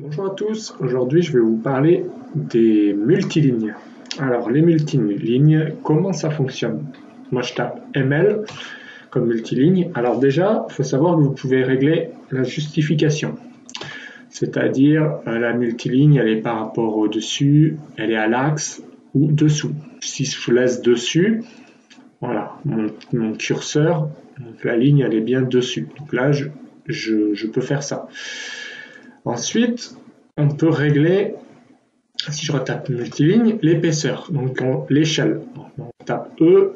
Bonjour à tous, aujourd'hui je vais vous parler des multilignes. Alors les multilignes, comment ça fonctionne? Moi je tape ML comme multiligne. Alors déjà, il faut savoir que vous pouvez régler la justification. C'est-à-dire la multiligne, elle est par rapport au dessus, elle est à l'axe ou dessous. Si je laisse dessus, voilà, mon curseur, donc la ligne elle est bien dessus. Donc là je peux faire ça. Ensuite, on peut régler, si je retape multiligne, l'épaisseur, donc l'échelle. On tape E,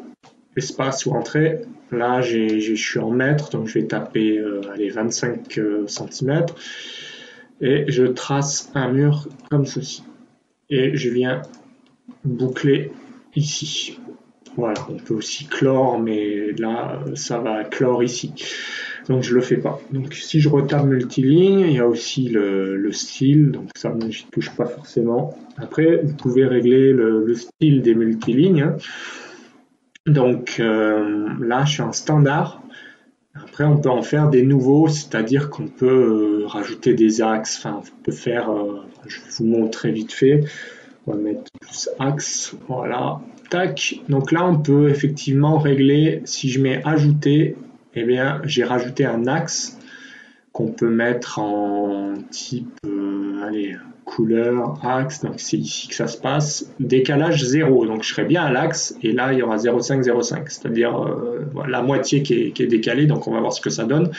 espace ou entrée. Là, je suis en mètres, donc je vais taper 25 cm. Et je trace un mur comme ceci. Et je viens boucler ici. Voilà, on peut aussi clore, mais là, ça va clore ici. Donc je le fais pas. Donc si je retape multiligne, il y a aussi le style, donc ça je ne touche pas forcément. Après, vous pouvez régler le style des multilignes. Donc là, je suis en standard. Après, on peut en faire des nouveaux, c'est-à-dire qu'on peut rajouter des axes. Enfin, on peut faire, je vais vous montrer vite fait. On va mettre plus axe, voilà, tac. Donc là, on peut effectivement régler, si je mets ajouter, eh bien, j'ai rajouté un axe qu'on peut mettre en type, couleur, axe, donc c'est ici que ça se passe, décalage 0, donc je serai bien à l'axe, et là, il y aura 0,5, 0,5, c'est-à-dire la moitié qui est décalée, donc on va voir ce que ça donne.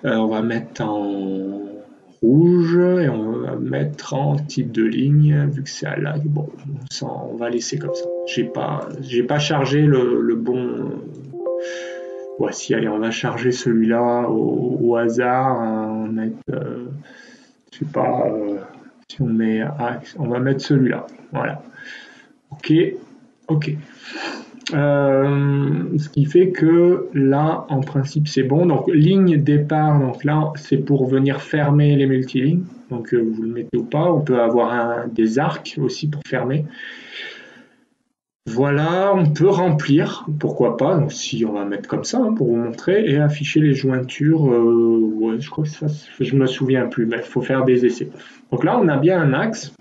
On va mettre en rouge et on va mettre en type de ligne vu que c'est à lag. Bon, on va laisser comme ça. J'ai pas chargé le bon. Voici, allez, on va charger celui-là au hasard. On va mettre, je sais pas, si on met, on va mettre celui-là. Voilà. Ok, ok. Ce qui fait que là, en principe, c'est bon. Donc, ligne départ, donc là, c'est pour venir fermer les multilignes. Donc, vous le mettez ou pas. On peut avoir des arcs aussi pour fermer. Voilà, on peut remplir, pourquoi pas. Donc, si on va mettre comme ça pour vous montrer et afficher les jointures. Ouais, je crois que ça, je me souviens plus, mais il faut faire des essais. Donc là, on a bien un axe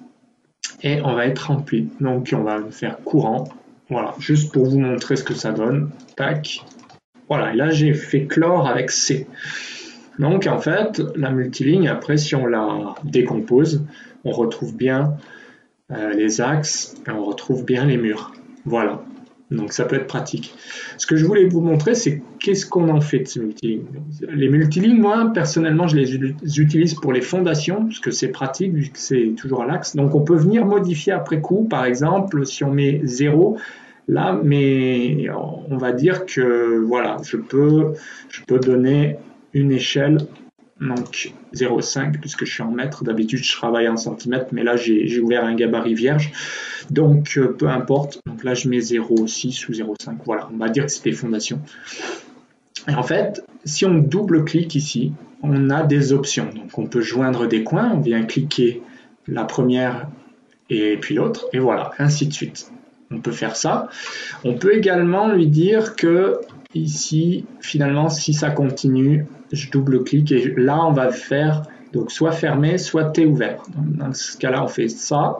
et on va être rempli. Donc, on va faire courant. Voilà, juste pour vous montrer ce que ça donne. Tac. Voilà, et là j'ai fait clore avec C. Donc en fait, la multiligne, après si on la décompose, on retrouve bien les axes et on retrouve bien les murs. Voilà, donc ça peut être pratique. Ce que je voulais vous montrer, c'est qu'est-ce qu'on en fait de ces multilignes. Les multilignes, moi, personnellement, je les utilise pour les fondations, parce que c'est pratique, vu que c'est toujours à l'axe. Donc on peut venir modifier après coup, par exemple, si on met 0, là, mais on va dire que, voilà, je peux donner une échelle, donc 0,5, puisque je suis en mètres. D'habitude, je travaille en centimètres, mais là, j'ai ouvert un gabarit vierge. Donc, peu importe. Donc là, je mets 0,6 ou 0,5. Voilà, on va dire que c'était fondation. Et en fait, si on double-clique ici, on a des options. Donc, on peut joindre des coins. On vient cliquer la première et puis l'autre. Et voilà, ainsi de suite. On peut faire ça. On peut également lui dire que ici, finalement, si ça continue, je double-clique et là, on va faire donc soit fermé, soit T ouvert. Dans ce cas-là, on fait ça.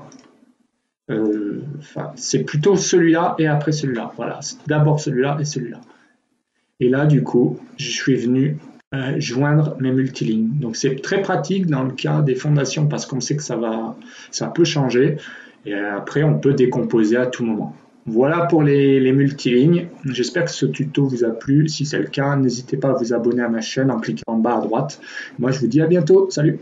C'est plutôt celui-là et après celui-là. Voilà, c'est d'abord celui-là et celui-là. Et là, du coup, je suis venu joindre mes multilignes. Donc, c'est très pratique dans le cas des fondations parce qu'on sait que ça peut changer. Et après, on peut décomposer à tout moment. Voilà pour les multilignes. J'espère que ce tuto vous a plu. Si c'est le cas, n'hésitez pas à vous abonner à ma chaîne en cliquant en bas à droite. Moi, je vous dis à bientôt. Salut!